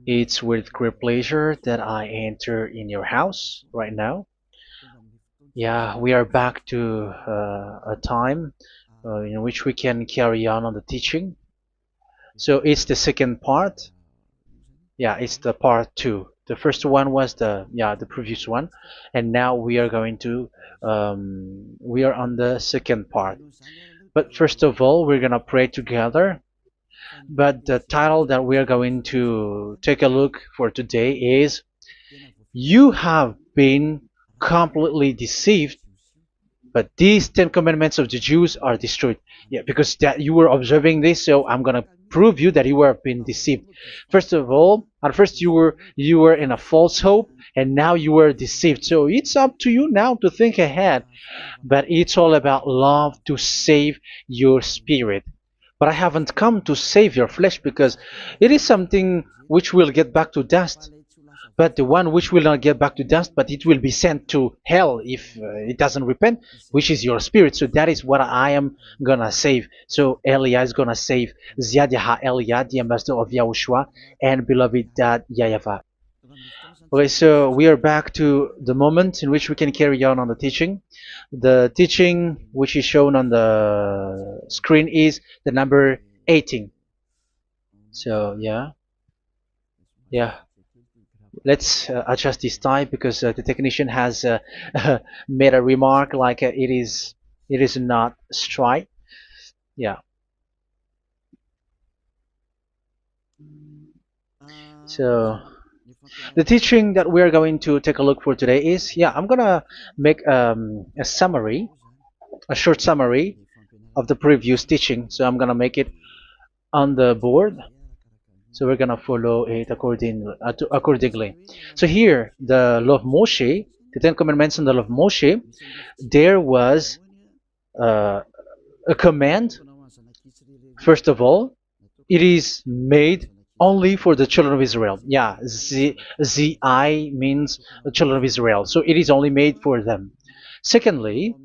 It's with great pleasure that I enter in your house right now. Yeah, we are back to a time in which we can carry on the teaching. So it's the second part. Yeah, it's the part two. The first one was the previous one, and now we are going to we are on the second part. But first of all, we're gonna pray together. But the title that we are going to take a look for today is "You have been completely deceived, but these Ten Commandments of the Jews are destroyed." Yeah, because that you were observing this, so I'm gonna prove you that you were being deceived. First of all, at first you were in a false hope, and now you were deceived. So it's up to you now to think ahead. But it's all about love to save your spirit. But I haven't come to save your flesh because it is something which will get back to dust. But the one which will not get back to dust, but it will be sent to hell if it doesn't repent, which is your spirit. So that is what I am gonna save. So Elia is gonna save Ziadiha Elia, the ambassador of Yahushua, and beloved dad YAHVAH. Okay, so we are back to the moment in which we can carry on the teaching. The teaching which is shown on the screen is the number 18. So yeah. Let's adjust this time because the technician has made a remark like it is not straight. Yeah. So the teaching that we're going to take a look for today is, I'm gonna make a summary, a short summary of the previous teaching. So I'm gonna make it on the board. So we're gonna follow it accordingly. So here, the law of Moshe, the Ten Commandments and the law of Moshe, there was uh, a command. First of all, it is made only for the children of Israel. Yeah, Z-I means the children of Israel. So it is only made for them. Secondly,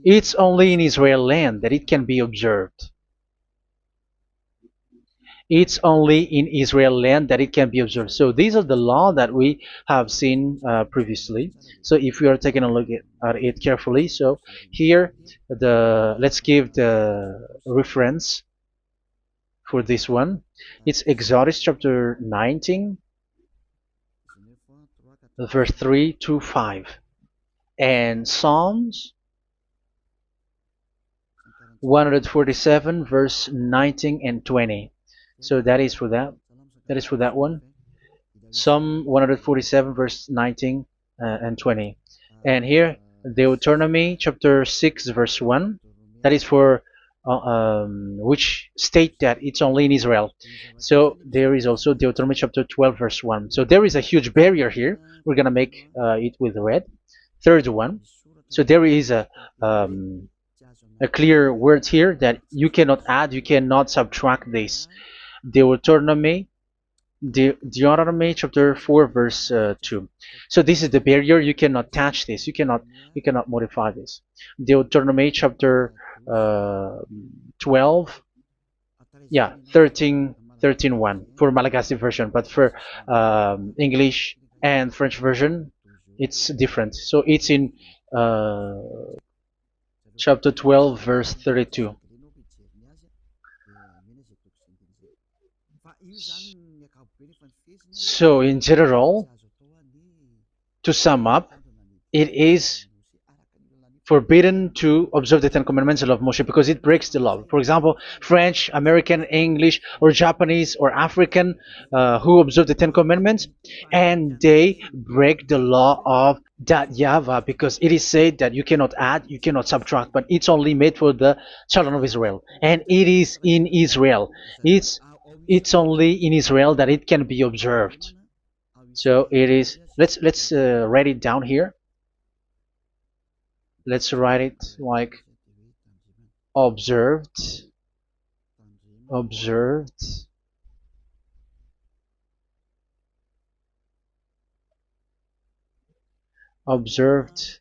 it's only in Israel land that it can be observed. It's only in Israel land that it can be observed. So these are the law that we have seen previously. So if we are taking a look at it carefully, so here let's give the reference for this one. It's Exodus chapter 19, verse 3 to 5, and Psalms 147, verse 19 and 20. So that is for that. That is for that one. Psalm 147, verse 19 and 20. And here, Deuteronomy chapter 6, verse 1. That is for which state that it's only in Israel. So there is also Deuteronomy chapter 12, verse 1. So there is a huge barrier here. We're going to make it with red. Third one. So there is a clear word here that you cannot add, you cannot subtract this. Deuteronomy chapter 4, verse 2. So this is the barrier. You cannot touch this. You cannot modify this. Deuteronomy chapter 12, 13, 1 for Malagasy version, but for English and French version, it's different. So it's in chapter 12, verse 32. So in general, to sum up, it is forbidden to observe the Ten Commandments of Moshe because it breaks the law. For example, French, American, English, or Japanese or African who observe the Ten Commandments and they break the law of that YAHVAH because it is said that you cannot add, you cannot subtract, but it's only made for the children of Israel, and it is in Israel. It's only in Israel that it can be observed. So it is. Let's write it down here. Let's write it like observed, observed, observed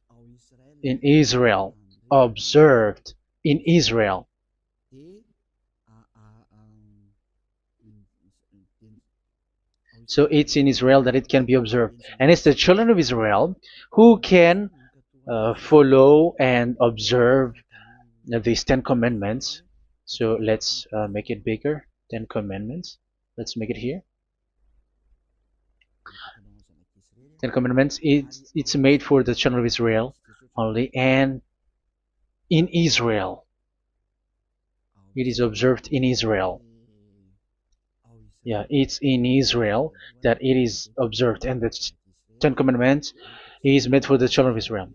in Israel, observed in Israel. So it's in Israel that it can be observed. And it's the children of Israel who can follow and observe these 10 commandments. So let's make it bigger. 10 commandments. Let's make it here. 10 commandments. It's made for the children of Israel only, and in Israel. It is observed in Israel. Yeah, it's in Israel that it is observed, and the Ten Commandments is made for the children of Israel.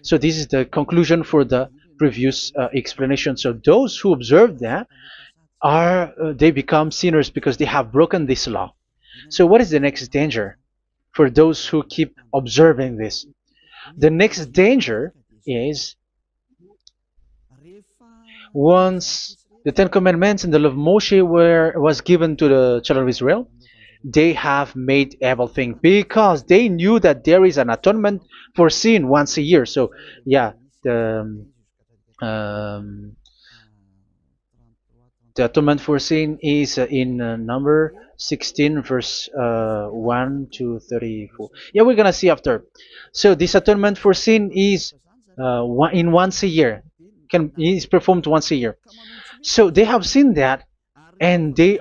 So this is the conclusion for the previous explanation. So those who observe that are they become sinners because they have broken this law. So what is the next danger for those who keep observing this? The next danger is once the Ten Commandments and the law of Moshe was given to the children of Israel, they have made everything because they knew that there is an atonement for sin once a year. So yeah, um, the atonement for sin is in number 16 verse 1 to 34. Yeah, we're gonna see after. So this atonement for sin is once a year, is performed once a year. So they have seen that, and they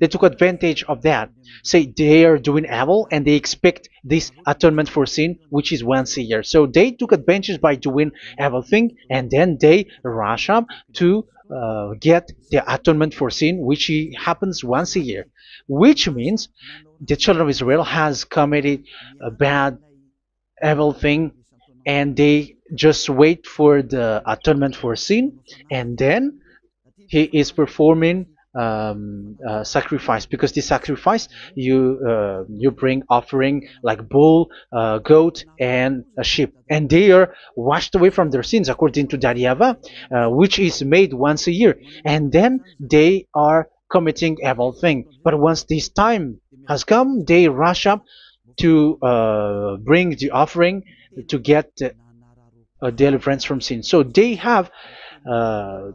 took advantage of that. Say they are doing evil and they expect this atonement for sin, which is once a year. So they took advantage by doing evil thing, and then they rush up to get the atonement for sin, which happens once a year, which means the children of Israel has committed a bad evil thing, and they just wait for the atonement for sin, and then he is performing sacrifice, because the sacrifice you bring offering like bull, goat, and a sheep, and they are washed away from their sins according to that YAHVAH, which is made once a year, and then they are committing evil thing. But once this time has come, they rush up to bring the offering to get deliverance from sin. So they have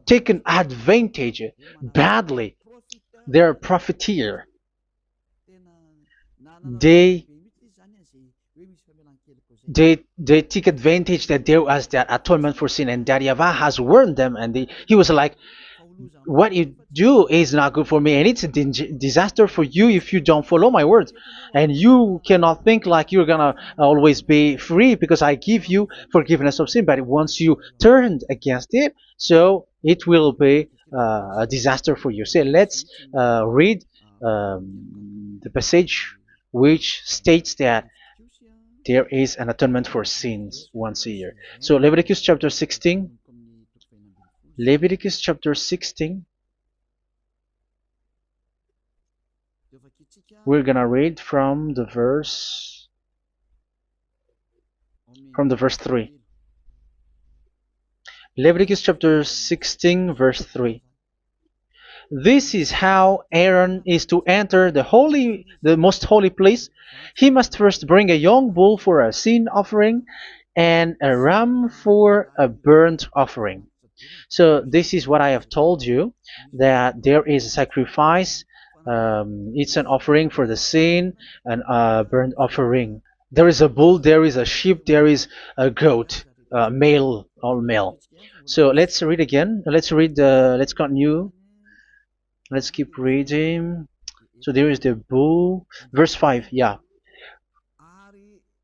taken advantage badly. They're profiteer. They they take advantage that there was that atonement for sin, and that YAHVAH has warned them, and he was like, what you do is not good for me, and it's a disaster for you if you don't follow my words, and you cannot think like you're gonna always be free because I give you forgiveness of sin, but once you turned against it, so it will be a disaster for you. So let's read the passage which states that there is an atonement for sins once a year. So Leviticus chapter 16. Leviticus chapter 16. We're gonna read from the verse 3. Leviticus chapter 16 verse 3. This is how Aaron is to enter the most holy place. He must first bring a young bull for a sin offering and a ram for a burnt offering. So this is what I have told you, that there is a sacrifice. It's an offering for the sin, and a burnt offering. There is a bull, there is a sheep, there is a goat, male, all male. So let's read again. Let's continue. Let's keep reading. So there is the bull, verse 5. Yeah,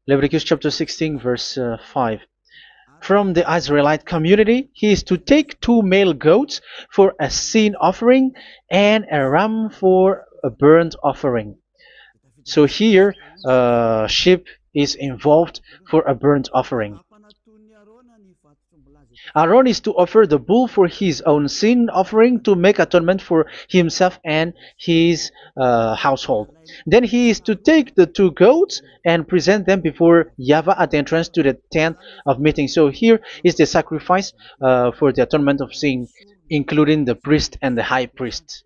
Leviticus chapter 16 verse 5. From the Israelite community, he is to take 2 male goats for a sin offering and a ram for a burnt offering. So here, sheep is involved for a burnt offering. Aaron is to offer the bull for his own sin offering to make atonement for himself and his household. Then he is to take the 2 goats and present them before YAHVAH at the entrance to the tent of meeting. So here is the sacrifice for the atonement of sin, including the priest and the high priest.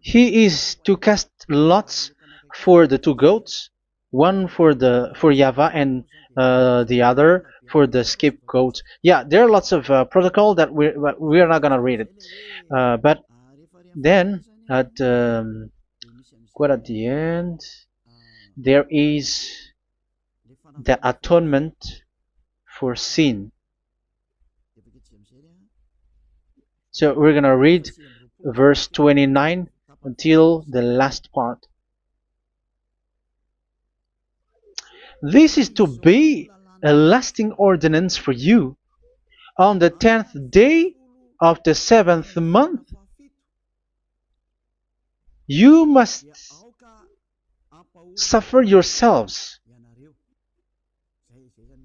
He is to cast lots for the 2 goats, one for YAHVAH and the other for the scapegoat. Yeah, there are lots of protocol that we are not gonna read it, but then at quite at the end, there is the atonement for sin. So we're gonna read verse 29 until the last part. This is to be a lasting ordinance for you. On the 10th day of the 7th month, you must suffer yourselves.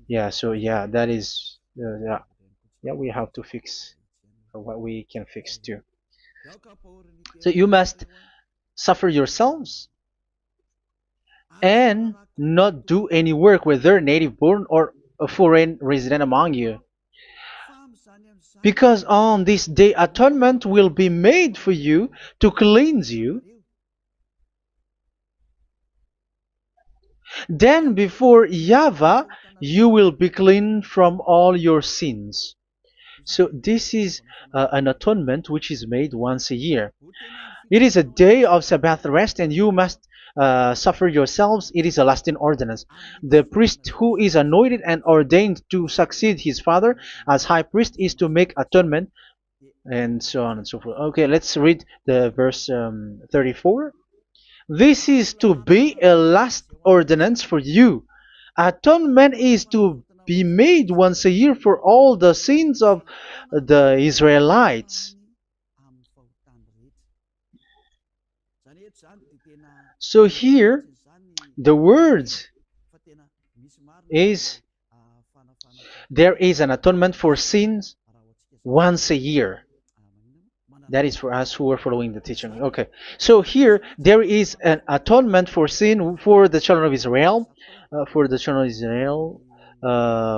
Yeah, so yeah, that is, yeah, we have to fix what we can fix too. So you must suffer yourselves and not do any work, whether native born or a foreign resident among you. Because on this day atonement will be made for you to cleanse you. Then before YAHVAH you will be clean from all your sins. So this is an atonement which is made once a year. It is a day of Sabbath rest, and you must suffer yourselves. It is a lasting ordinance. The priest who is anointed and ordained to succeed his father as high priest is to make atonement, and so on and so forth. Okay, let's read the verse 34. This is to be a last ordinance for you. Atonement is to be made once a year for all the sins of the Israelites. So here, the words is there is an atonement for sins once a year. That is for us who are following the teaching. Okay, so here there is an atonement for sin for the children of Israel,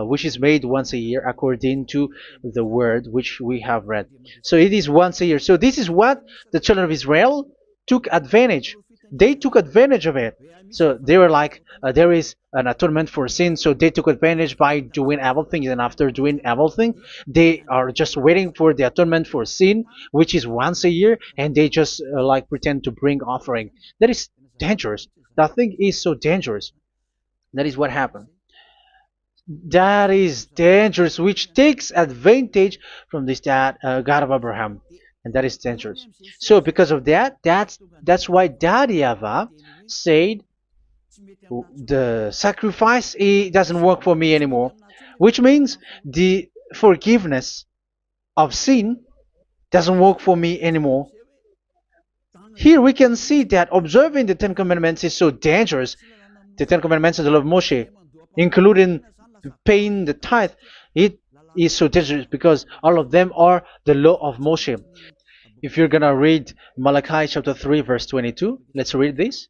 which is made once a year according to the word which we have read. So it is once a year. So this is what the children of Israel took advantage. They took advantage of it. So they were like, there is an atonement for sin. So they took advantage by doing everything, and after doing everything, they are just waiting for the atonement for sin, which is once a year, and they just like pretend to bring offering. That is dangerous. That thing is so dangerous. That is what happened. That is dangerous, which takes advantage from this God of Abraham, and that is dangerous. So because of that, that's why YAHVAH said the sacrifice it doesn't work for me anymore, which means the forgiveness of sin doesn't work for me anymore. Here we can see that observing the Ten Commandments is so dangerous. The Ten Commandments of the law of Moshe, including paying the tithe, it is so dangerous because all of them are the law of Moshe. If you're gonna read Malachi chapter 3 verse 22, let's read this.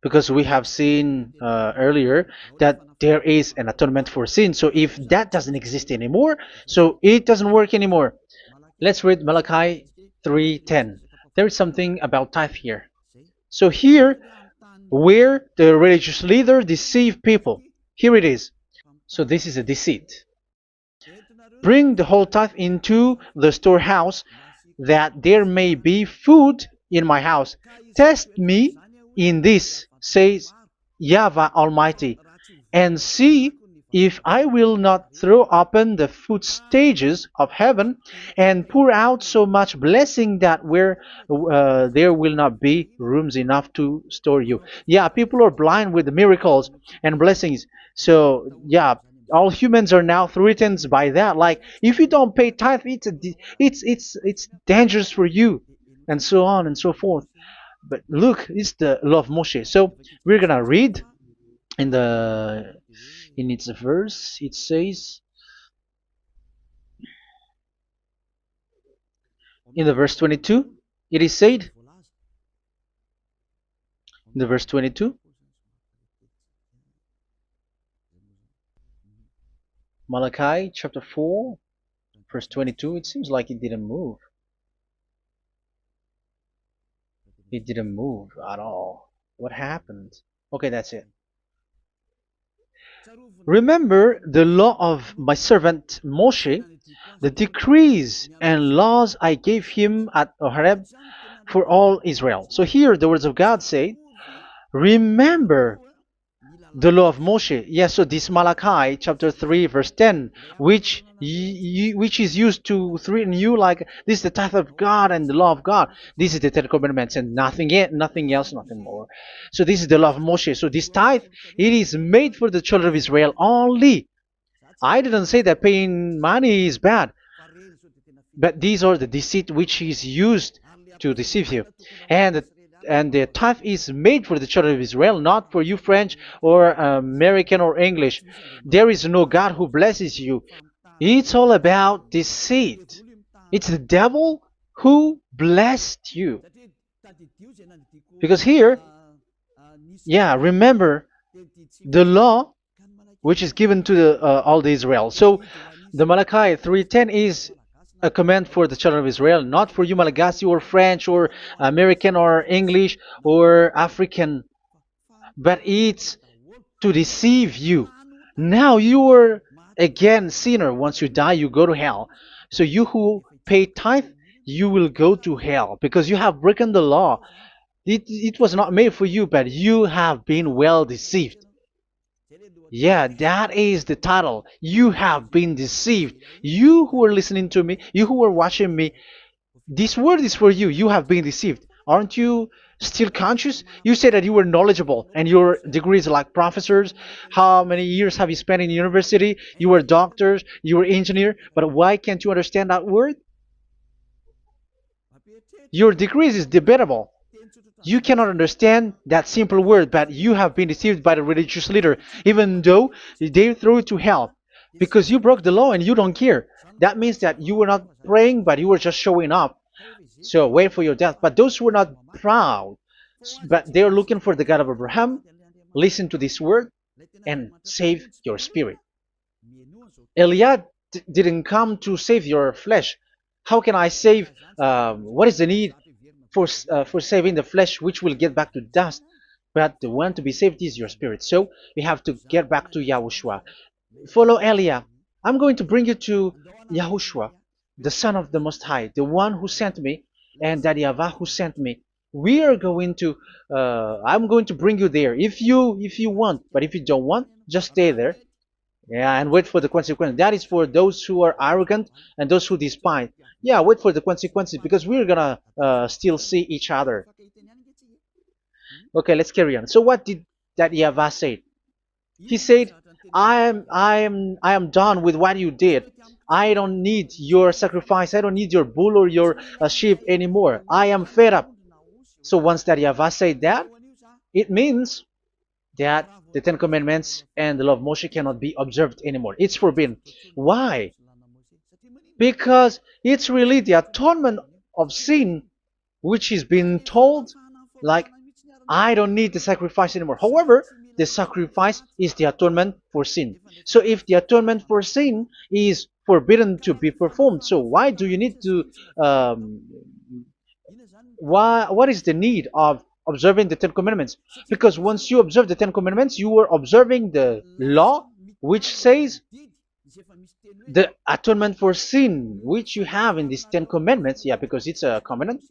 Because we have seen earlier that there is an atonement for sin. So if that doesn't exist anymore, so it doesn't work anymore. Let's read Malachi 3:10. There is something about tithe here. So here, where the religious leader deceived people, here it is. So this is a deceit. Bring the whole tithe into the storehouse, that there may be food in my house. Test me in this, says YAHVAH Almighty, and see if I will not throw open the food stages of heaven and pour out so much blessing that where there will not be rooms enough to store you. Yeah, people are blind with the miracles and blessings. So yeah, all humans are now threatened by that. Like if you don't pay tithe, it's dangerous for you, and so on and so forth. But look, it's the law of Moshe. So we're gonna read in the in its verse. It says in the verse 22. It is said in the verse 22. Malachi chapter 4 verse 22. It seems like it didn't move. It didn't move at all. What happened? Okay, that's it. Remember the law of my servant Moshe, the decrees and laws I gave him at Horeb for all Israel. So here the words of God say, remember the law of Moshe. Yes, so this Malachi chapter 3 verse 10, which is used to threaten you like this is the tithe of God and the law of God. This is the Ten Commandments and nothing else, nothing more. So this is the law of Moshe. So this tithe, it is made for the children of Israel only. I didn't say that paying money is bad, but these are the deceit which is used to deceive you. And the tithe is made for the children of Israel, not for you French or American or English. There is no God who blesses you. It's all about deceit. It's the devil who blessed you. Because here, yeah, remember the law which is given to all the Israel. So the Malachi 3:10 is a command for the children of Israel, not for you Malagasy or French or American or English or African, but it's to deceive you. Now you are again sinner. Once you die, you go to hell. So you who pay tithe, you will go to hell because you have broken the law. It was not made for you, but you have been well deceived. Yeah, that is the title. You have been deceived. You who are listening to me, you who are watching me, this word is for you. You have been deceived. Aren't you still conscious? You said that you were knowledgeable and your degrees like professors. How many years have you spent in university? You were doctors, you were engineer, but why can't you understand that word? Your degrees is debatable. You cannot understand that simple word, but you have been deceived by the religious leader, even though they threw you to hell because you broke the law and you don't care. That means that you were not praying, but you were just showing up. So wait for your death. But those who are not proud, but they are looking for the God of Abraham, listen to this word and save your spirit. Eliah didn't come to save your flesh. How can I save? What is the need for saving the flesh, which will get back to dust? But the one to be saved is your spirit. So we have to get back to Yahushua. Follow Eliah. I'm going to bring you to Yahushua, the Son of the Most High, the one who sent me, and that YAHVAH who sent me. We are going to. I'm going to bring you there if you want, but if you don't want, just stay there. Yeah, and wait for the consequence. That is for those who are arrogant and those who despise. Yeah, wait for the consequences because we're gonna still see each other. Okay, let's carry on. So what did that YAHVAH say? He said, I am done with what you did. I don't need your sacrifice. I don't need your bull or your sheep anymore. I am fed up. So once that YAHVAH said that, it means that the Ten Commandments and the law of Moshe cannot be observed anymore. It's forbidden. Why? Because it's really the atonement of sin which is being told, like, I don't need the sacrifice anymore. However, the sacrifice is the atonement for sin. So if the atonement for sin is forbidden to be performed, so why do you need to um, what is the need of observing the Ten Commandments? Because once you observe the Ten Commandments, you are observing the law which says the atonement for sin which you have in these Ten Commandments. Yeah, because it's a covenant.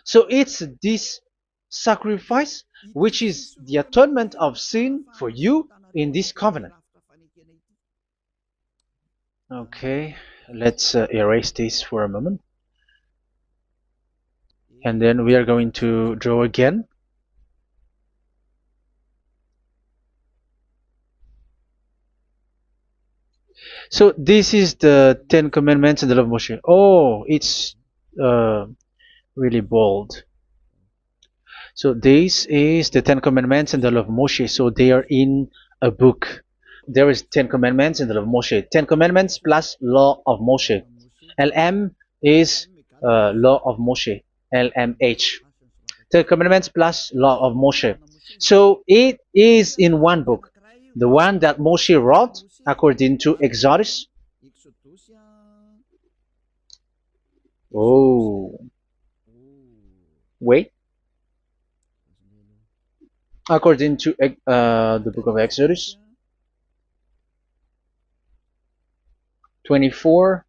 So it's this sacrifice which is the atonement of sin for you in this covenant. Okay, let's erase this for a moment. And then we are going to draw again. So this is the Ten Commandments and the law of Moshe. Oh, it's really bold. So this is the Ten Commandments and the law of Moshe. So they are in a book. There is Ten Commandments and the law of Moshe. Ten Commandments plus law of Moshe. LM is law of Moshe. LMH. Ten Commandments plus law of Moshe. So it is in one book. The one that Moshe wrote according to Exodus. Oh, wait. according to the book of Exodus 24,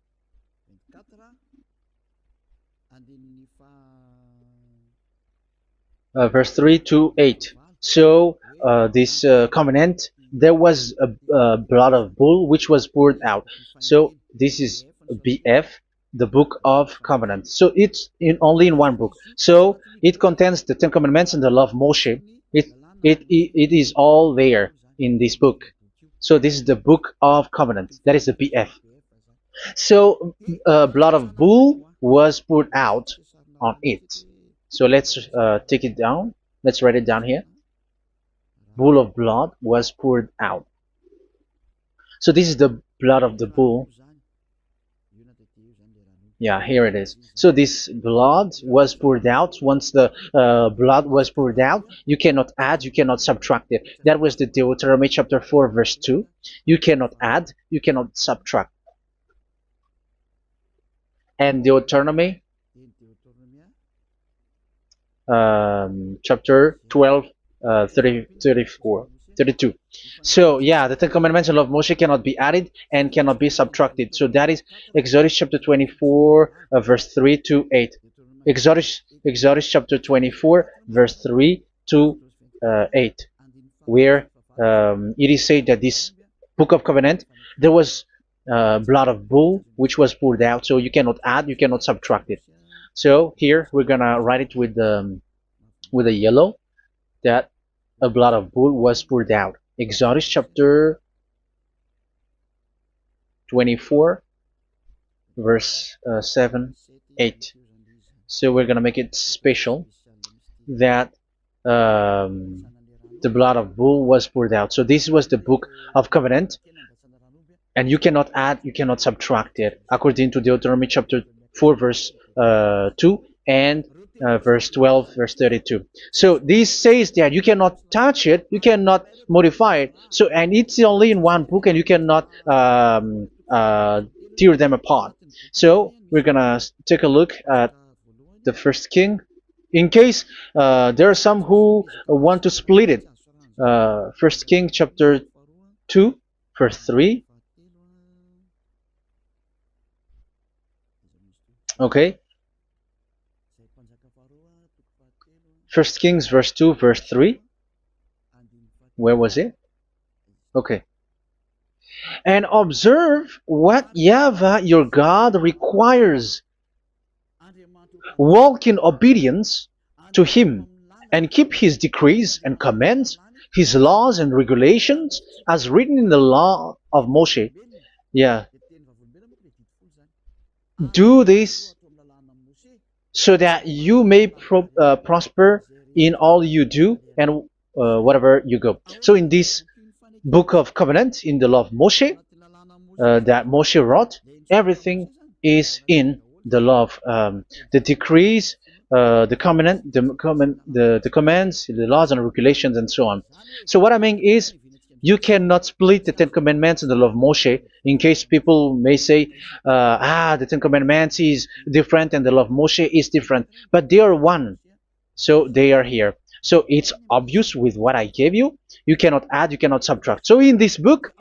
verse 3 to 8. So this covenant, there was a blood of bull which was poured out. So this is BF, the book of covenant. So it's only in one book. So it contains the Ten Commandments and the law of Moshe. It is all there in this book. So this is the book of covenant. That is the BF. So blood of bull was poured out on it. So let's take it down. Let's write it down here. Bull of blood was poured out. So this is the blood of the bull. Yeah, here it is. So this blood was poured out. Once the blood was poured out, you cannot add, you cannot subtract it. That was the Deuteronomy chapter 4, verse 2. You cannot add, you cannot subtract. And Deuteronomy chapter 12, 32. So yeah, the Ten Commandments and law of Moshe cannot be added and cannot be subtracted. So that is Exodus chapter 24, verse 3 to 8. Exodus chapter 24, verse 3 to 8, where it is said that this book of covenant, there was blood of bull which was poured out. So you cannot add, you cannot subtract it. So here we're gonna write it with a yellow, that a blood of bull was poured out. Exodus chapter 24, verse 7, 8. So we're gonna make it special that the blood of bull was poured out. So this was the book of covenant, and you cannot add, you cannot subtract it, according to Deuteronomy chapter 4, verse 2 and verse 12, verse 32. So this says that you cannot touch it, you cannot modify it. So, and it's only in one book, and you cannot tear them apart. So we're gonna take a look at the first king, in case there are some who want to split it. First King chapter 2, verse 3. Okay. First Kings verse 2, verse 3. Where was it? Okay. And observe what YAHVAH your God requires. Walk in obedience to him, and keep his decrees and commands, his laws and regulations, as written in the law of Moshe. Yeah. Do this so that you may prosper in all you do and whatever you go. So in this book of covenant, in the law of Moshe, that Moshe wrote, everything is in the law of the decrees, the covenant, the commands, the laws and regulations, and so on. So what I mean is, you cannot split the Ten Commandments and the law of Moshe. In case people may say, the Ten Commandments is different and the law of Moshe is different, but they are one. So they are here. So it's obvious with what I gave you. You cannot add, you cannot subtract. So in this book,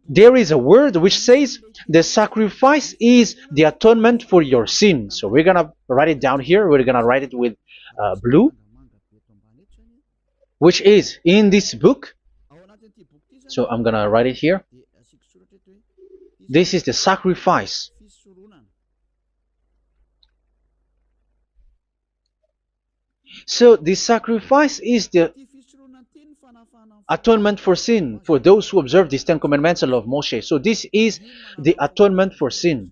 there is a word which says the sacrifice is the atonement for your sin. So we're gonna write it down here. We're gonna write it with blue, which is in this book. So I'm gonna write it here. This is the sacrifice. So the sacrifice is the atonement for sin, for those who observe these Ten Commandments and law of Moshe. So this is the atonement for sin.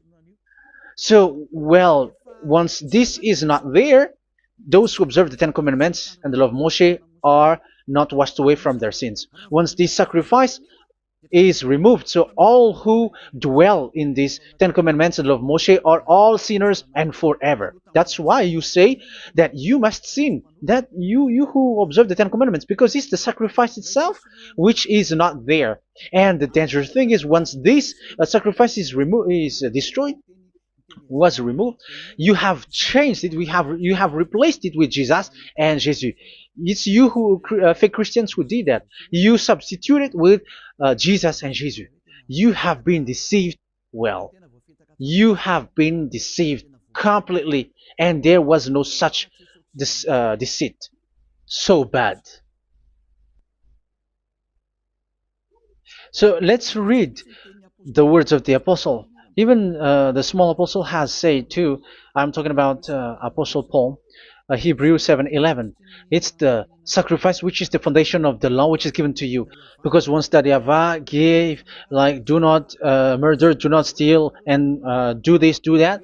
So, well, once this is not there, those who observe the Ten Commandments and the law of Moshe are not washed away from their sins. Once this sacrifice is removed, so all who dwell in these Ten Commandments and law of Moshe are all sinners and forever. That's why you say that you must sin, that you who observe the Ten Commandments, because it's the sacrifice itself which is not there. And the dangerous thing is, once this sacrifice is destroyed, was removed. You have changed it. You have replaced it with Jesus and Jesus. It's you who fake Christians who did that. You substituted with Jesus and Jesus. You have been deceived. Well, you have been deceived completely, and there was no such deceit. So bad. So let's read the words of the apostle. Even the small apostle has said too. I'm talking about Apostle Paul, Hebrews 7:11. It's the sacrifice which is the foundation of the law which is given to you. Because once that YAHVAH gave, like, do not murder, do not steal, and do this, do that,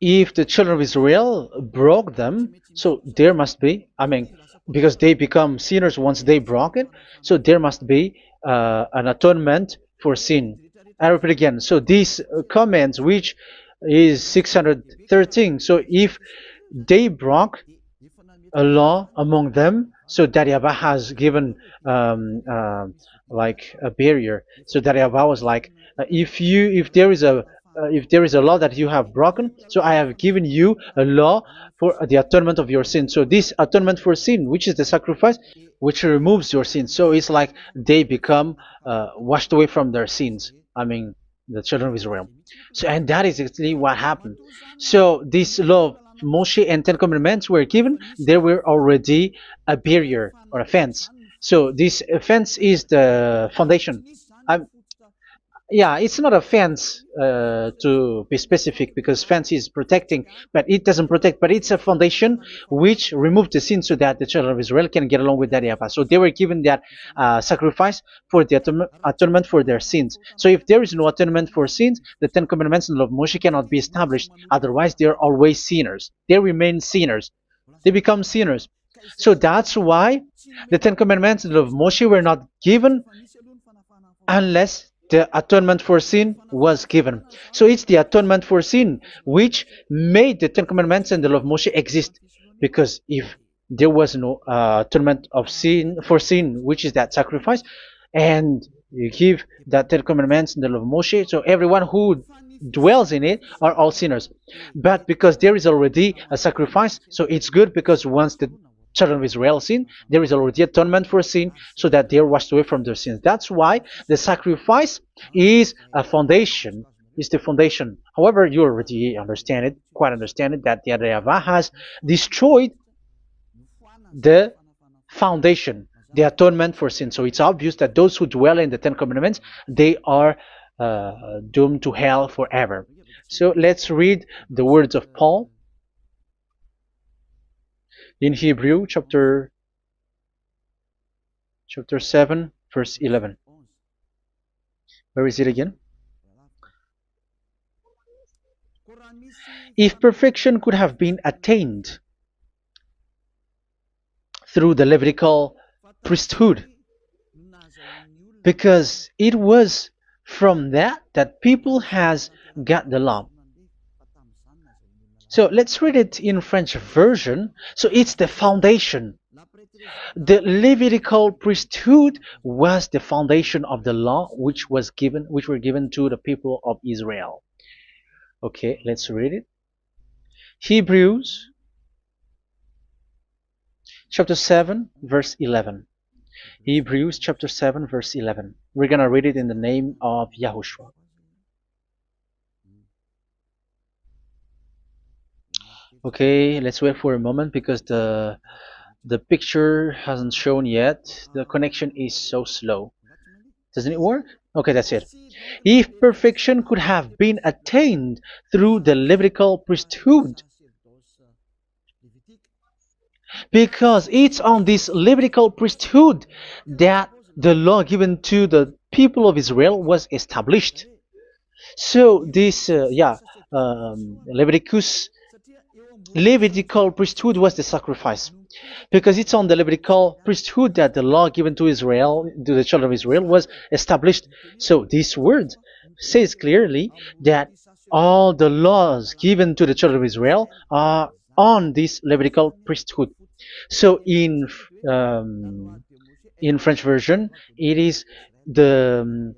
if the children of Israel broke them, so there must be, I mean, because they become sinners once they broke it, so there must be an atonement for sin. I repeat again. So these comments, which is 613, so if they broke a law among them, so that YAHVAH has given like a barrier. So that YAHVAH was like, if there is a law that you have broken, so I have given you a law for the atonement of your sin. So this atonement for sin, which is the sacrifice, which removes your sins. So it's like they become washed away from their sins. I mean, the children of Israel. So, and that is exactly what happened. So this law of Moshe and Ten Commandments were given. There were already a barrier or a fence. So this fence is the foundation. I'm, yeah, it's not a fence to be specific, because fence is protecting, but it doesn't protect. But it's a foundation which removed the sin so that the children of Israel can get along with that YAHVAH. So they were given that sacrifice for the atonement for their sins. So if there is no atonement for sins, the Ten Commandments and the law of Moshe cannot be established. Otherwise, they are always sinners. They remain sinners. They become sinners. So that's why the Ten Commandments and the law of Moshe were not given unless the atonement for sin was given. So it's the atonement for sin which made the Ten Commandments and the law of Moshe exist. Because if there was no atonement of sin for sin, which is that sacrifice, and you give that Ten Commandments and the law of Moshe, so everyone who dwells in it are all sinners. But because there is already a sacrifice, so it's good, because once the children of Israel sin, there is already atonement for sin, so that they are washed away from their sins. That's why the sacrifice is a foundation, is the foundation. However, you already understand it, quite understand it, that the YAHVAH has destroyed the foundation, the atonement for sin. So it's obvious that those who dwell in the Ten Commandments, they are doomed to hell forever. So let's read the words of Paul in Hebrew chapter 7 verse 11. Where is it again? If perfection could have been attained through the Levitical priesthood, because it was from that people has got the law. So let's read it in French version. So it's the foundation. The Levitical priesthood was the foundation of the law which were given to the people of Israel. Okay, let's read it. Hebrews chapter 7 verse 11. Hebrews chapter 7 verse 11. We're gonna read it in the name of YAHOSHUAH. Okay, let's wait for a moment, because the picture hasn't shown yet. The connection is so slow. Doesn't it work? Okay, that's it. If perfection could have been attained through the Levitical priesthood, because it's on this Levitical priesthood that the law given to the people of Israel was established. So this, Levitical priesthood was the sacrifice, because it's on the Levitical priesthood that the law given to Israel, to the children of Israel, was established. So this word says clearly that all the laws given to the children of Israel are on this Levitical priesthood. So in French version, it is the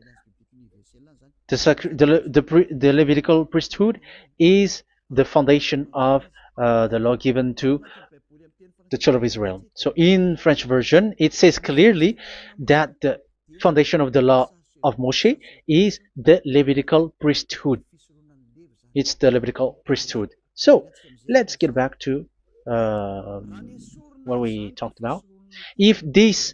The Levitical priesthood is the foundation of the law given to the children of Israel. So in French version, it says clearly that the foundation of the law of Moshe is the Levitical priesthood. It's the Levitical priesthood. So let's get back to what we talked about. If this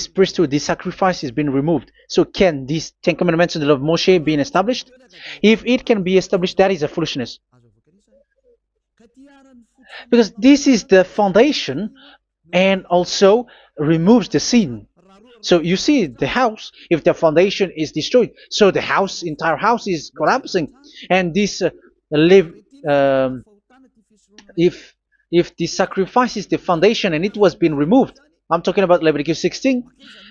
priesthood, this sacrifice is being removed, so can these Ten Commandments and the law of Moshe be established? If it can be established, that is a foolishness. Because this is the foundation and also removes the sin. So you see the house, if the foundation is destroyed, so the house, entire house is collapsing. And this if the sacrifice is the foundation and it was being removed, I'm talking about Leviticus 16.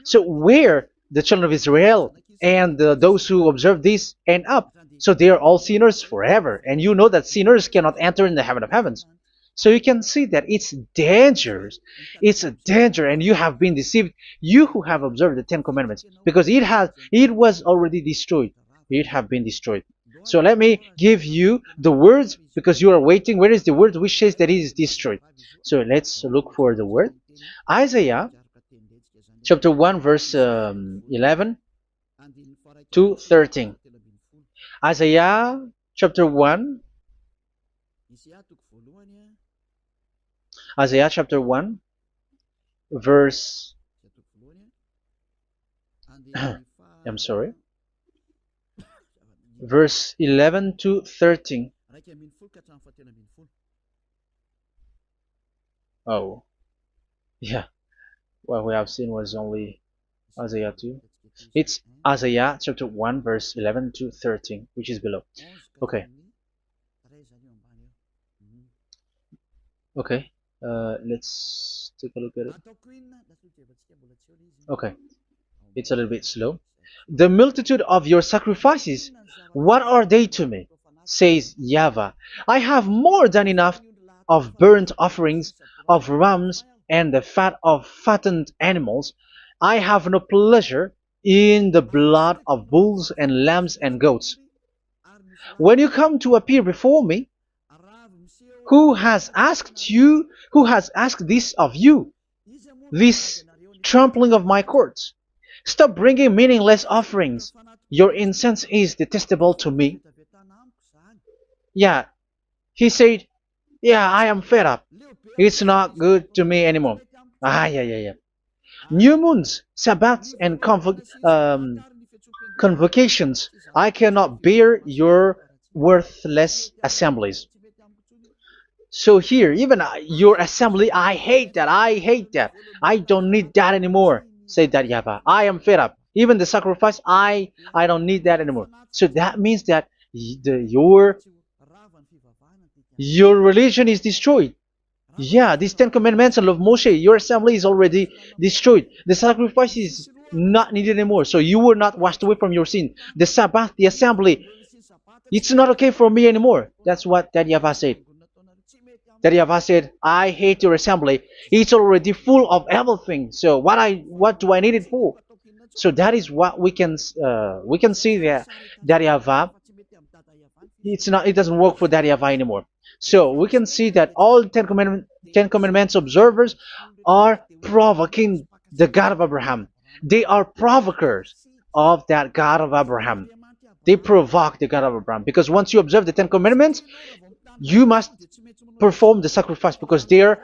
So where the children of Israel and those who observe this end up? So they are all sinners forever. And you know that sinners cannot enter in the heaven of heavens. So you can see that it's dangerous. It's a danger, and you have been deceived. You who have observed the Ten Commandments, because it was already destroyed. It have been destroyed. So let me give you the words, because you are waiting. Where is the word which says that it is destroyed? So let's look for the word. Isaiah chapter 1 verse 11 to 13. Isaiah chapter 1. Isaiah chapter 1 verse I'm sorry, verse 11 to 13. Oh, yeah, what we have seen was only Isaiah 2. It's Isaiah chapter 1 verse 11 to 13, which is below. Okay. Okay. Let's take a look at it. Okay, it's a little bit slow. The multitude of your sacrifices, what are they to me? Says YAHVAH. I have more than enough of burnt offerings, of rams, and the fat of fattened animals. I have no pleasure in the blood of bulls and lambs and goats. When you come to appear before me, who has asked this of you, this trampling of my courts? Stop bringing meaningless offerings. Your incense is detestable to me. Yeah, he said, yeah, I am fed up. It's not good to me anymore. Yeah. New moons, Sabbaths, and convocations. I cannot bear your worthless assemblies. So here, even your assembly, I hate that. I hate that. I don't need that anymore. Say that YAHVAH. I am fed up. Even the sacrifice, I don't need that anymore. So that means that your religion is destroyed. Yeah, these Ten Commandments and of Moshe, your assembly is already destroyed. The sacrifice is not needed anymore. So you were not washed away from your sin. The Sabbath, the assembly, it's not okay for me anymore. That's what that YAHVAH said. That YAHVAH said, I hate your assembly. It's already full of everything. So what do I need it for? So that is what we can see there. That YAHVAH, it doesn't work for that YAHVAH anymore. So we can see that all Ten Commandments observers are provoking the God of Abraham. They are provokers of that God of Abraham. They provoke the God of Abraham, because once you observe the Ten Commandments, you must perform the sacrifice, because they are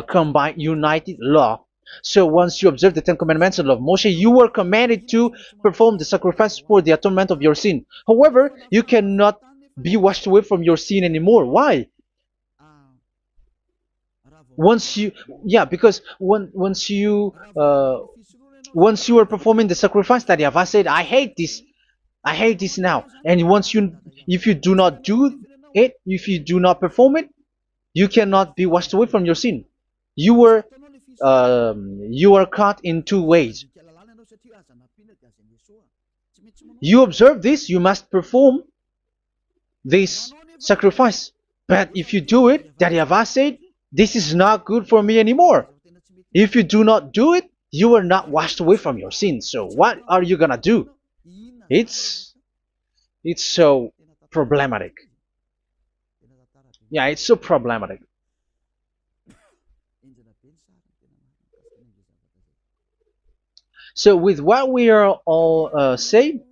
combined, united law. So once you observe the Ten Commandments and love Moshe, you were commanded to perform the sacrifice for the atonement of your sin. However, you cannot be washed away from your sin anymore. Why? Because once you are performing the sacrifice, that YAHVAH said, I hate this now. And if you do not do it, if you do not perform it, you cannot be washed away from your sin. You are caught in two ways. You observe this, you must perform this sacrifice. But if you do it, that YAHVAH said, this is not good for me anymore. If you do not do it, you are not washed away from your sin. So what are you gonna do? It's it's so problematic. Yeah, it's so problematic. So with what we are all saying,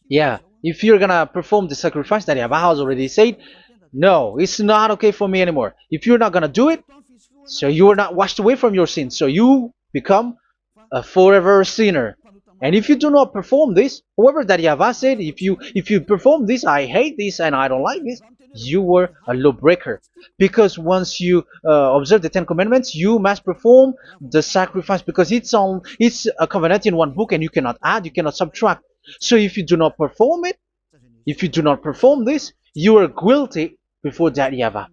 yeah, if you're gonna perform the sacrifice that Yahweh has already said, no, it's not okay for me anymore. If you're not gonna do it, so you are not washed away from your sins, so you become a forever sinner. And if you do not perform this, whoever that Yahweh said, if you perform this, I hate this and I don't like this, you were a lawbreaker. Because once you observe the Ten Commandments, you must perform the sacrifice because it's a covenant in one book and you cannot add, you cannot subtract. So if you do not perform it, if you do not perform this, you are guilty before that Yahweh.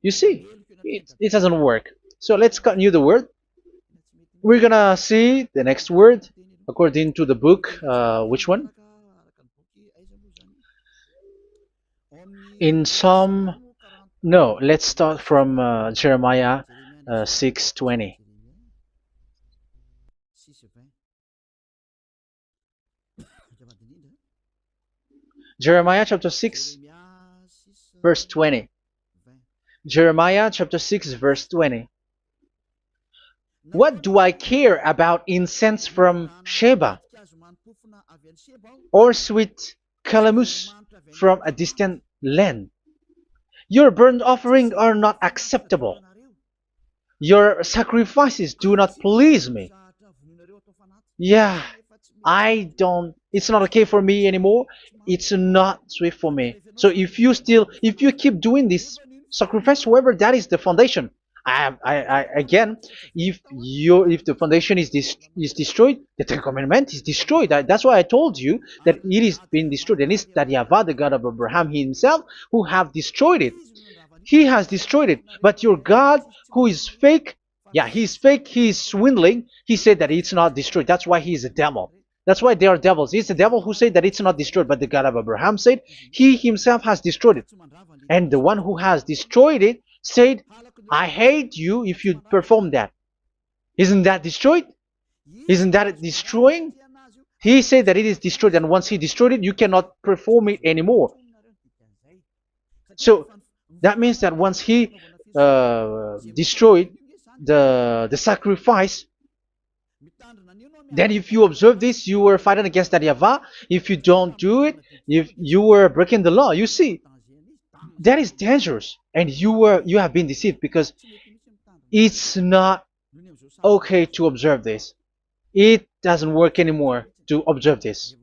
You see, it doesn't work. So let's continue the word. We're gonna see the next word according to the book. Which one? In Psalm. No, let's start from Jeremiah 6:20. Jeremiah chapter 6, verse 20. Jeremiah chapter 6, verse 20. What do I care about incense from Sheba, or sweet calamus from a distant land? Your burnt offerings are not acceptable. Your sacrifices do not please me. Yeah, it's not okay for me anymore. It's not sweet for me. So if you keep doing this sacrifice, however, that is the foundation. Again, if the foundation is destroyed, the Ten Commandment is destroyed. That's why I told you that it is being destroyed, and it's that Yahweh, the God of Abraham himself, who have destroyed it. He has destroyed it. But your God, who is fake, yeah, he's fake, he's swindling. He said that it's not destroyed. That's why he is a devil. That's why they are devils. It's the devil who said that it's not destroyed, but the God of Abraham said he himself has destroyed it. And the one who has destroyed it said, I hate you if you perform that. Isn't that destroyed? Isn't that destroying? He said that it is destroyed, and once he destroyed it, you cannot perform it anymore. So that means that once he destroyed the sacrifice, then if you observe this, you were fighting against that Yahweh. If you don't do it, if you were breaking the law, you see, that is dangerous, and you have been deceived because it's not okay to observe this. It doesn't work anymore to observe this.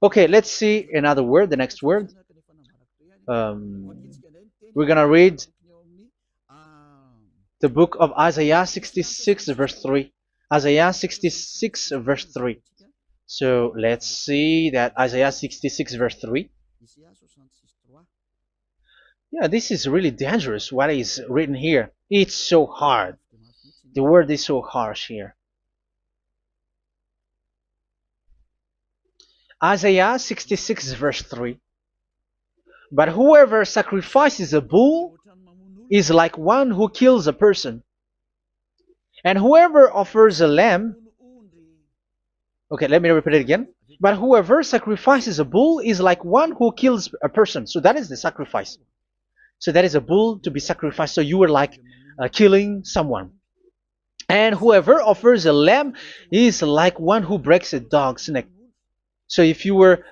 Okay, let's see another word, the next word. We're gonna read the book of Isaiah 66 verse 3. Isaiah 66 verse 3. So let's see that Isaiah 66 verse 3. Yeah, this is really dangerous what is written here. It's so hard. The word is so harsh here. Isaiah 66 verse 3. But whoever sacrifices a bull is like one who kills a person. And whoever offers a lamb... Okay, let me repeat it again. But whoever sacrifices a bull is like one who kills a person. So that is the sacrifice. So that is a bull to be sacrificed. So you were like killing someone. And whoever offers a lamb is like one who breaks a dog's neck. So if you were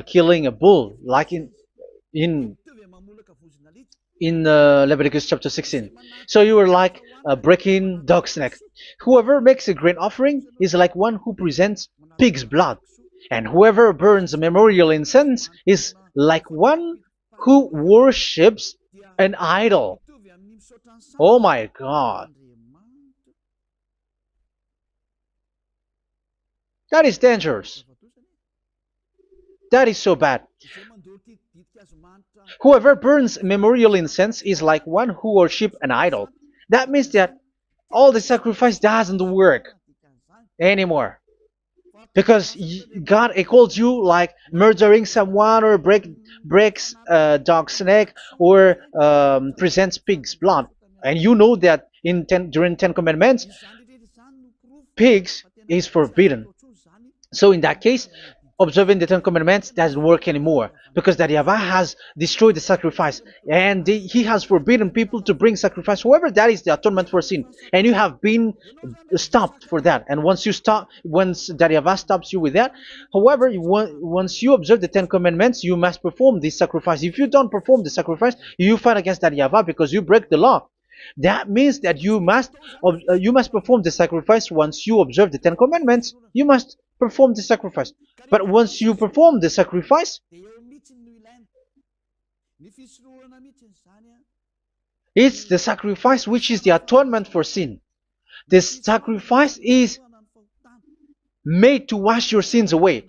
killing a bull, like in Leviticus chapter 16, so you were like breaking dog's neck. Whoever makes a grain offering is like one who presents pig's blood. And whoever burns a memorial incense is like one who worships an idol. Oh my God. That is dangerous. That is so bad. Whoever burns memorial incense is like one who worships an idol. That means that all the sacrifice doesn't work anymore. Because God equals you like murdering someone or breaks a dog's neck or presents pig's blood. And you know that during 10 Commandments, pigs is forbidden. So in that case, observing the Ten Commandments doesn't work anymore because that YAHVAH has destroyed the sacrifice and he has forbidden people to bring sacrifice. However, that is the atonement for sin, and you have been stopped for that. And once you stop, once that YAHVAH stops you with that, however, once you observe the Ten Commandments, you must perform this sacrifice. If you don't perform the sacrifice, you fight against that YAHVAH because you break the law. That means that you must perform the sacrifice. Once you observe the Ten Commandments, you must perform the sacrifice. But once you perform the sacrifice, it's the sacrifice which is the atonement for sin. This sacrifice is made to wash your sins away.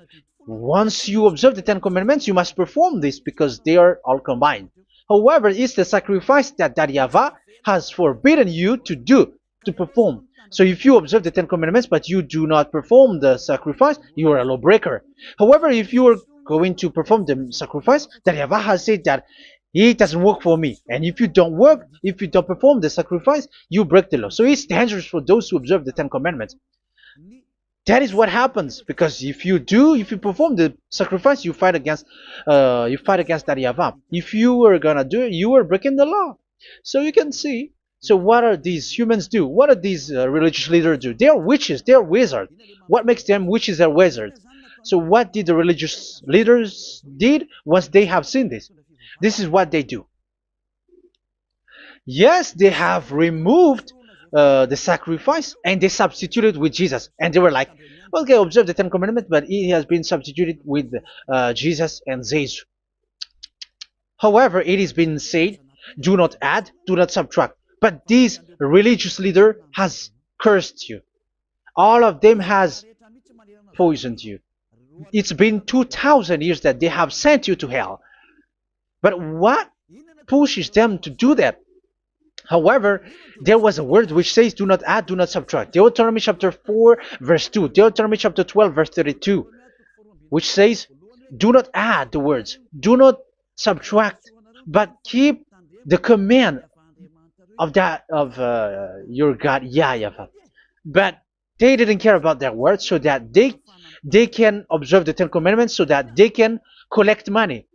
Once you observe the Ten Commandments, you must perform this because they are all combined. However, it's the sacrifice that YAHVAH has forbidden you to do, to perform. So if you observe the Ten Commandments but you do not perform the sacrifice, you are a lawbreaker. However, if you are going to perform the sacrifice, that YAHVAH has said that it doesn't work for me. And if you don't perform the sacrifice, you break the law. So it's dangerous for those who observe the Ten Commandments. That is what happens, because if you perform the sacrifice, you fight against that YAHVAH. If you were gonna do it, you are breaking the law. So you can see. So what are these humans do? What are these religious leaders do? They are witches. They are wizards. What makes them witches and wizards? So what did the religious leaders did once they have seen this? This is what they do. Yes, they have removed the sacrifice and they substituted with Jesus. And they were like, okay, observe the Ten Commandments, but it has been substituted with Jesus and Jesus. However, it has been said, do not add, do not subtract. But this religious leader has cursed you. All of them has poisoned you. It's been 2,000 years that they have sent you to hell. But what pushes them to do that? However, there was a word which says, do not add, do not subtract. Deuteronomy chapter 4, verse 2. Deuteronomy chapter 12, verse 32. Which says, do not add the words. Do not subtract. But keep the command of your God, YAHVAH. But they didn't care about that word, so that they can observe the Ten Commandments, so that they can collect money.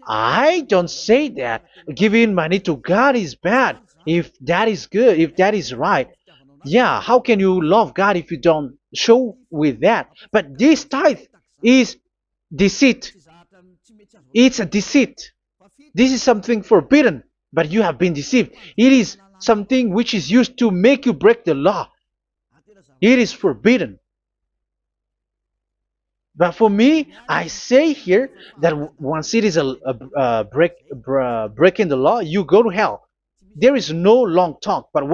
I don't say that giving money to God is bad. If that is good, if that is right, yeah, how can you love God if you don't show with that? But this tithe is deceit. It's a deceit. This is something forbidden, but you have been deceived. It is something which is used to make you break the law. It is forbidden. But for me, I say here that once it is breaking the law, you go to hell. There is no long talk. But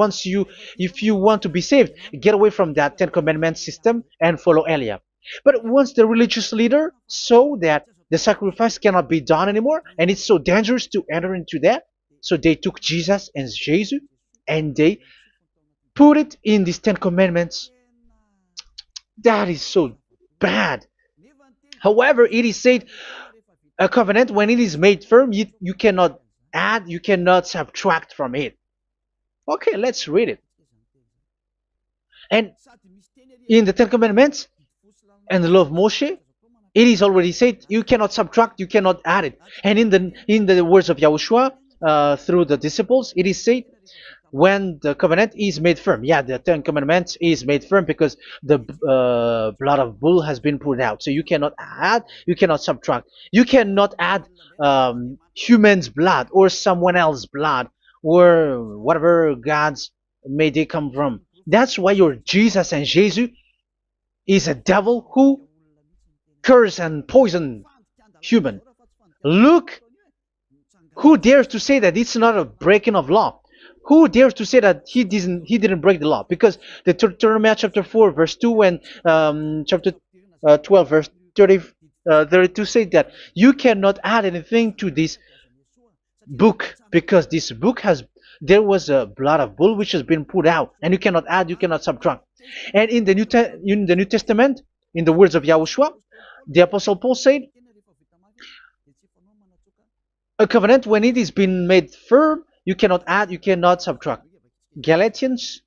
if you want to be saved, get away from that Ten Commandments system and follow Eliab. But once the religious leader saw that the sacrifice cannot be done anymore, and it's so dangerous to enter into that, so they took Jesus and Jesus and they put it in these Ten Commandments. That is so bad. However, it is said a covenant, when it is made firm, you cannot add, you cannot subtract from it. Okay, let's read it. And in the Ten Commandments and the law of Moshe, it is already said you cannot subtract, you cannot add it. And in the words of YAHOSHUAH through the disciples, it is said when the covenant is made firm. Yeah, the Ten Commandments is made firm because the blood of bull has been poured out. So you cannot add, you cannot subtract. You cannot add human's blood or someone else's blood or whatever gods may they come from. That's why your Jesus and Jesus is a devil who curse and poison human. Look, who dares to say that it's not a breaking of law? Who dares to say that he didn't break the law? Because the Deuteronomy chapter 4 verse 2 and chapter 12 verse 32 say that you cannot add anything to this book, because this book there was a blood of bull which has been put out, and you cannot add, you cannot subtract. And in the New Testament, in the words of YAHOSHUAH, the Apostle Paul said, a covenant, when it is been made firm, you cannot add, you cannot subtract. Galatians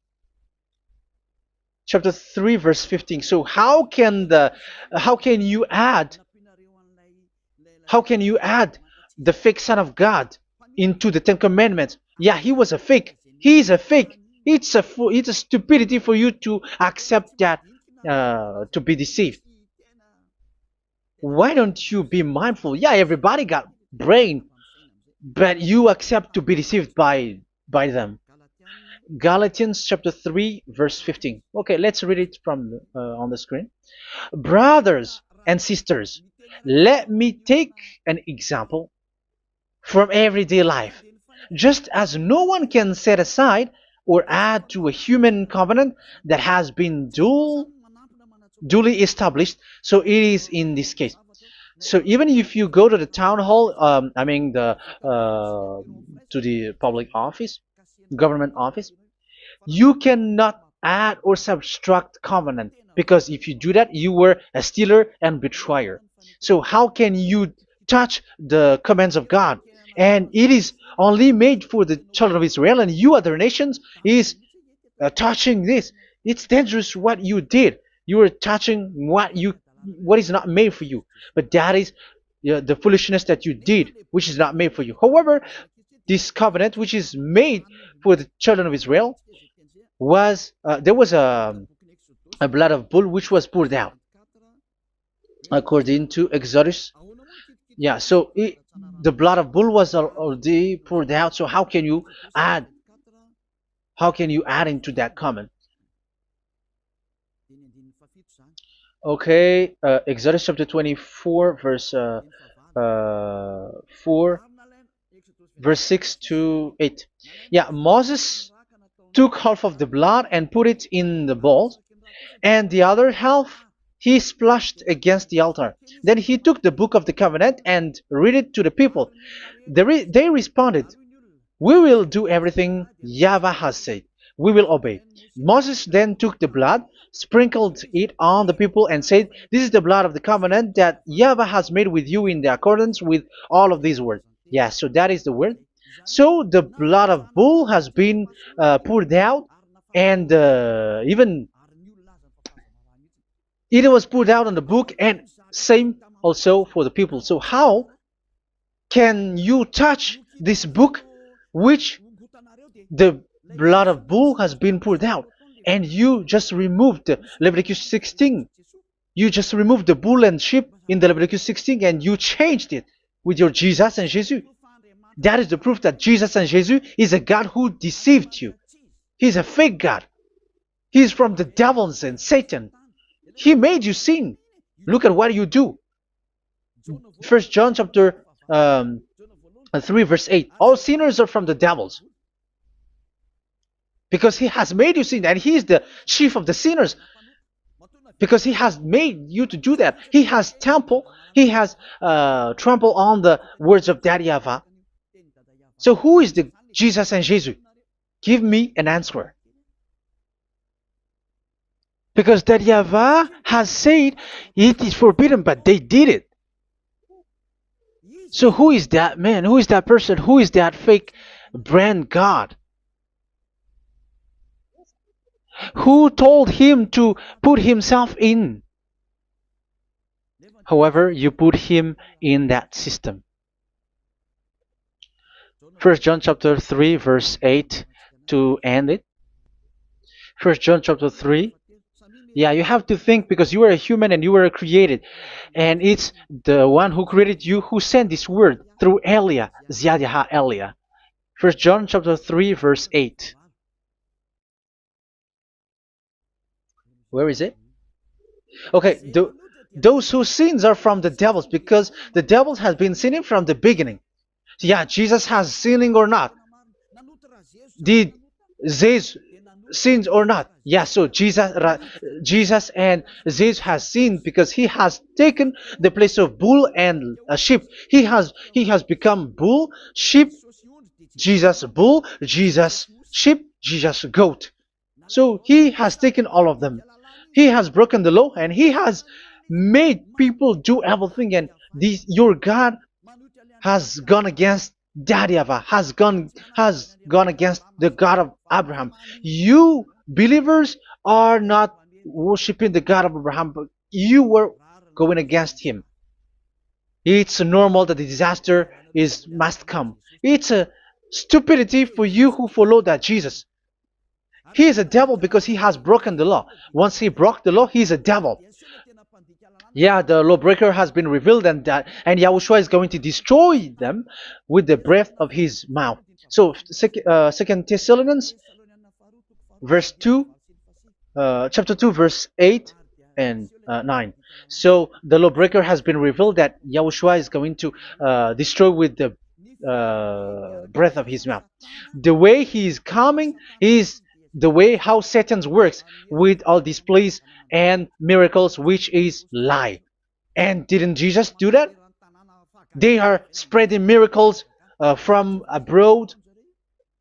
chapter 3 verse 15. So how can you add How can you add the fake Son of God into the Ten Commandments? Yeah, he was a fake. He is a fake. It's a stupidity for you to accept that, to be deceived. Why don't you be mindful? Yeah, everybody got brain, but you accept to be deceived by them. Galatians chapter 3 verse 15. Okay, let's read it from on the screen. Brothers and sisters, let me take an example from everyday life. Just as no one can set aside or add to a human covenant that has been duly established, so it is in this case. So even if you go to the town hall, I mean to the public office, government office, you cannot add or subtract covenant, because if you do that, you were a stealer and betrayer. So how can you touch the commands of God? And it is only made for the children of Israel, and you other nations is touching this. It's dangerous what you did. You are touching what is not made for you. But that is the foolishness that you did, which is not made for you. However, this covenant, which is made for the children of Israel, was there was a blood of bull which was poured out according to Exodus. Yeah, so the blood of bull was already poured out. So add how can you add into that comment? Okay, Exodus chapter 24, verse 4, verse 6 to 8. Yeah, Moses took half of the blood and put it in the bowl, and the other half he splashed against the altar. Then he took the book of the covenant and read it to the people. They responded, "We will do everything YAHVAH has said. We will obey." Moses then took the blood, sprinkled it on the people, and said, "This is the blood of the covenant that YAHVAH has made with you in the accordance with all of these words." Yeah, so that is the word. So the blood of bull has been poured out, and even it was poured out on the book, and same also for the people. So how can you touch this book which the blood of bull has been poured out, and you just removed the Leviticus 16? You just removed the bull and sheep in the Leviticus 16, and you changed it with your Jesus and Jesus. That is the proof that Jesus and Jesus is a God who deceived you. He's a fake God. He's from the devils and Satan. He made you sin. Look at what you do. First John chapter 3 verse 8. All sinners are from the devils, because he has made you sin, and he is the chief of the sinners, because he has made you to do that. He has trampled on the words of Daddy Ava. So who is the Jesus and Jesus? Give me an answer. Because Daddy Ava has said it is forbidden, but they did it. So who is that man? Who is that person? Who is that fake brand God? Who told him to put himself in? However, you put him in that system. First John chapter 3 verse 8 to end it. First John chapter 3. Yeah, you have to think, because you are a human and you were created. And it's the one who created you who sent this word through Elia, Ziadiha Elia. First John chapter 3 verse 8. Where is it? Okay, those whose sins are from the devils, because the devil has been sinning from the beginning. Yeah, Jesus has sinning or not? Did Jesus sinned or not? Yeah, so Jesus and Jesus has sinned, because he has taken the place of bull and a sheep. He has become bull, sheep, Jesus bull, Jesus sheep, Jesus goat. So he has taken all of them. He has broken the law, and he has made people do everything. And your God has gone against Daddy Ava, has gone against the God of Abraham. You believers are not worshiping the God of Abraham, but you were going against him. It's normal that the disaster is must come. It's a stupidity for you who follow that Jesus. He is a devil because he has broken the law. Once he broke the law, he is a devil. Yeah, the lawbreaker has been revealed, and Yahushua is going to destroy them with the breath of his mouth. So, Second Thessalonians, verse 2, chapter 2, verse 8 and 9. So the lawbreaker has been revealed that Yahushua is going to destroy with the breath of his mouth. The way he is coming is the way how Satan works with all displays and miracles, which is lie. And didn't Jesus do that? They are spreading miracles from abroad.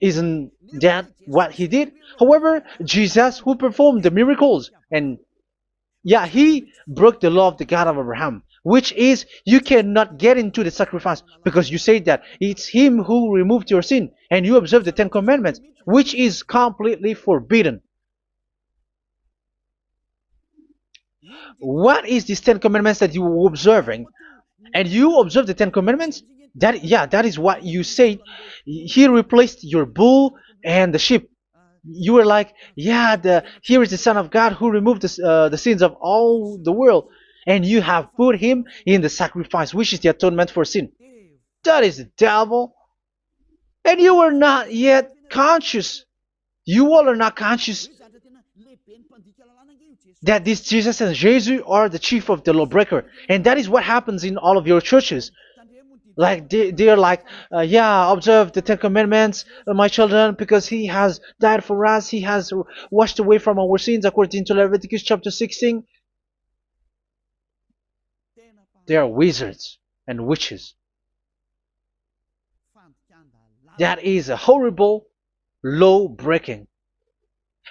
Isn't that what he did? However, Jesus, who performed the miracles, and yeah, he broke the law of the God of Abraham, which is you cannot get into the sacrifice because you say that it's him who removed your sin and you observe the Ten Commandments, which is completely forbidden. What is these Ten Commandments that you were observing? And you observe the Ten Commandments? That is what you said. He replaced your bull and the sheep. You were like, yeah, here is the Son of God who removed the sins of all the world, and you have put him in the sacrifice, which is the atonement for sin. That is the devil. And you are not yet conscious. You all are not conscious that this Jesus and Jesus are the chief of the lawbreaker. And that is what happens in all of your churches. Like they're like, yeah, observe the Ten Commandments, my children, because he has died for us. He has washed away from our sins according to Leviticus chapter 16. They are wizards and witches. That is a horrible law breaking.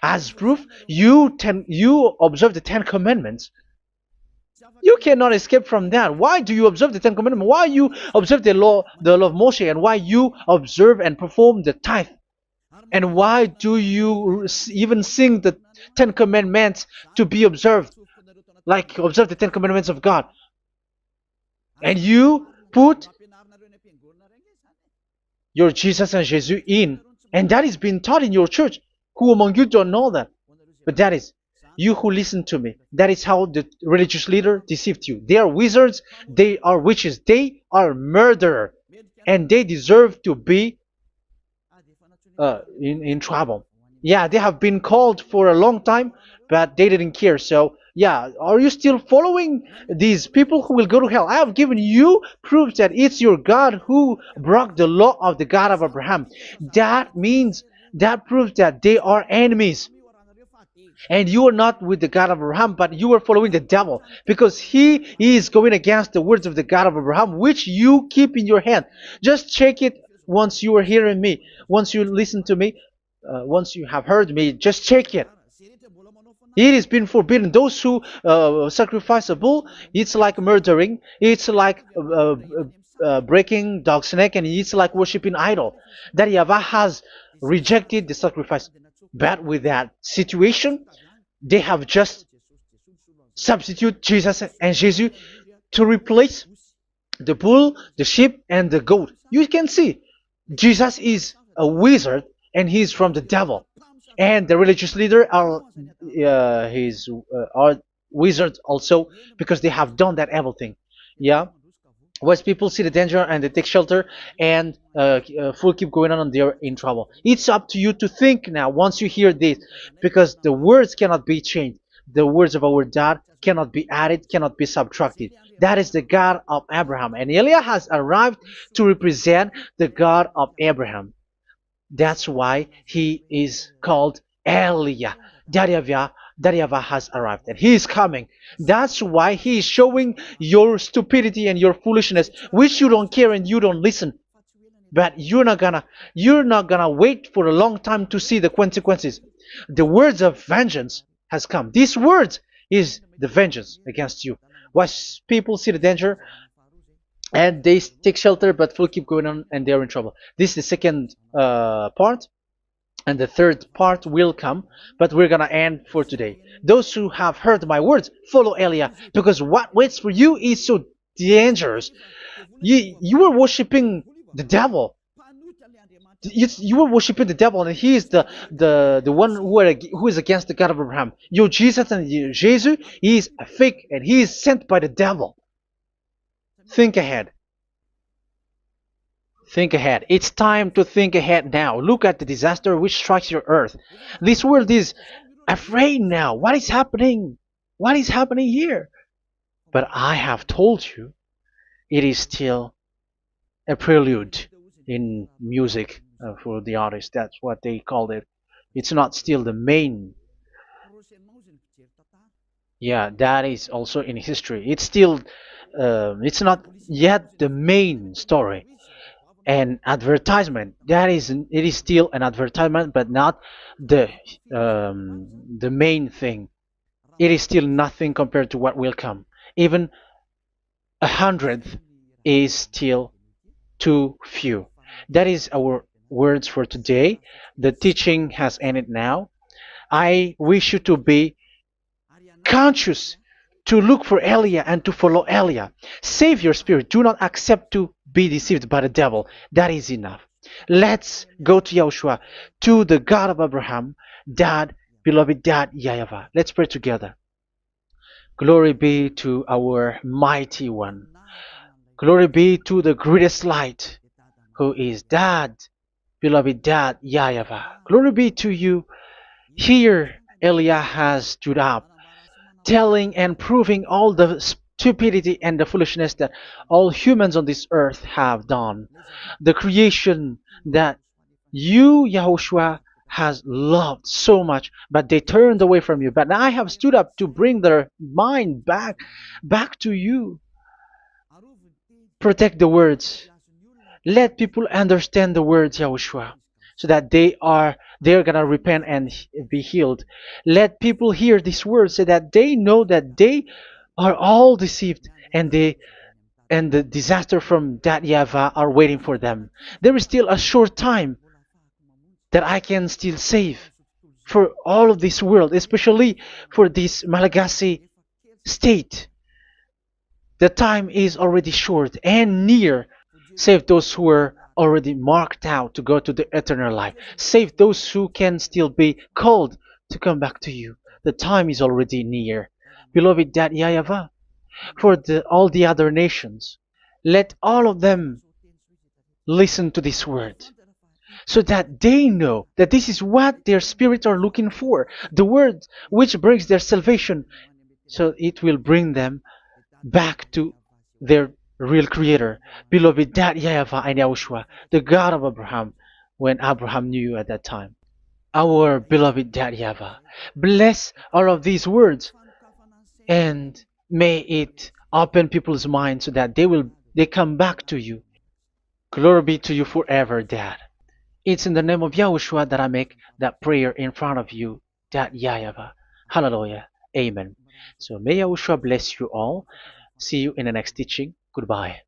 As proof, you observe the Ten Commandments. You cannot escape from that. Why do you observe the Ten Commandments? Why you observe the law of Moshe, and why you observe and perform the tithe? And why do you even sing the Ten Commandments to be observed? Like observe the Ten Commandments of God. And you put your Jesus and Jesus in. And that is being taught in your church. Who among you don't know that? But that is you who listen to me. That is how the religious leader deceived you. They are wizards. They are witches. They are murderers. And they deserve to be in trouble. Yeah, they have been called for a long time, but they didn't care. So, yeah, are you still following these people who will go to hell? I have given you proof that it's your God who broke the law of the God of Abraham. That means, that proves that they are enemies. And you are not with the God of Abraham, but you are following the devil, because he is going against the words of the God of Abraham, which you keep in your hand. Just check it once you are hearing me, once you listen to me, once you have heard me, just check it. It has been forbidden. Those who sacrifice a bull, it's like murdering, it's like breaking dog's neck, and it's like worshiping idol. That YAHVAH has rejected the sacrifice. But with that situation, they have just substitute Jesus and Jesus to replace the bull, the sheep, and the goat. You can see Jesus is a wizard and he's from the devil. And the religious leader are wizards also, because they have done that evil thing. Yeah. Once people see the danger and they take shelter and full keep going on and they're in trouble. It's up to you to think now once you hear this, because the words cannot be changed. The words of our God cannot be added, cannot be subtracted. That is the God of Abraham. And Eliah has arrived to represent the God of Abraham. That's why he is called Eliah. YAHVAH has arrived and he is coming. That's why he is showing your stupidity and your foolishness, which you don't care and you don't listen. But you're not gonna wait for a long time to see the consequences. The words of vengeance has come. These words is the vengeance against you. Once people see the danger and they take shelter, but will keep going on and they're in trouble. This is the second part. And the third part will come, but we're gonna end for today. Those who have heard my words, follow Eliah, because what waits for you is so dangerous. You were worshiping the devil. You were worshiping the devil, and he is the one who is against the God of Abraham. Your Jesus and your Jesus, he is a fake, and he is sent by the devil. Think ahead. Think ahead. It's time to think ahead now. Look at the disaster which strikes your earth. This world is afraid now. What is happening? What is happening here? But I have told you, it is still a prelude in music for the artist. That's what they called it. It's not still the main. Yeah, that is also in history. It's still, it's not yet the main story. And advertisement, that is, it is still an advertisement, but not the main thing. It is still nothing compared to what will come. Even a hundredth is still too few. That is our words for today. The teaching has ended now. I wish you to be conscious, to look for Elia and to follow Elia. Save your spirit. Do not accept to be deceived by the devil. That is enough. Let's go to Yahushua, to the God of Abraham, Dad, beloved Dad, YAHVAH. Let's pray together. Glory be to our mighty one. Glory be to the greatest light, who is Dad, beloved Dad, YAHVAH. Glory be to you. Here, Elia has stood up, telling and proving all the stupidity and the foolishness that all humans on this earth have done. The creation that you, Yahushua, has loved so much, but they turned away from you. But I have stood up to bring their mind back to you. Protect the words. Let people understand the words, Yahushua, so that they're gonna repent and be healed. Let people hear these words so that they know that they are all deceived, and the disaster from that YAHVAH are waiting for them. There is still a short time that I can still save for all of this world, especially for this Malagasy state. The time is already short and near. Save those who are already marked out to go to the eternal life. Save those who can still be called to come back to you. The time is already near. Beloved Dad YAHVAH, for all the other nations, let all of them listen to this word, so that they know that this is what their spirits are looking for. The word which brings their salvation, so it will bring them back to their real creator, beloved Dad YAHVAH and Yahushua, the God of Abraham, when Abraham knew you at that time. Our beloved Dad YAHVAH, bless all of these words, and may it open people's minds so that they come back to you. Glory be to you forever, Dad. It's in the name of Yahushua that I make that prayer in front of you, Dad YAHVAH. Hallelujah. Amen. So may Yahushua bless you all. See you in the next teaching. Goodbye.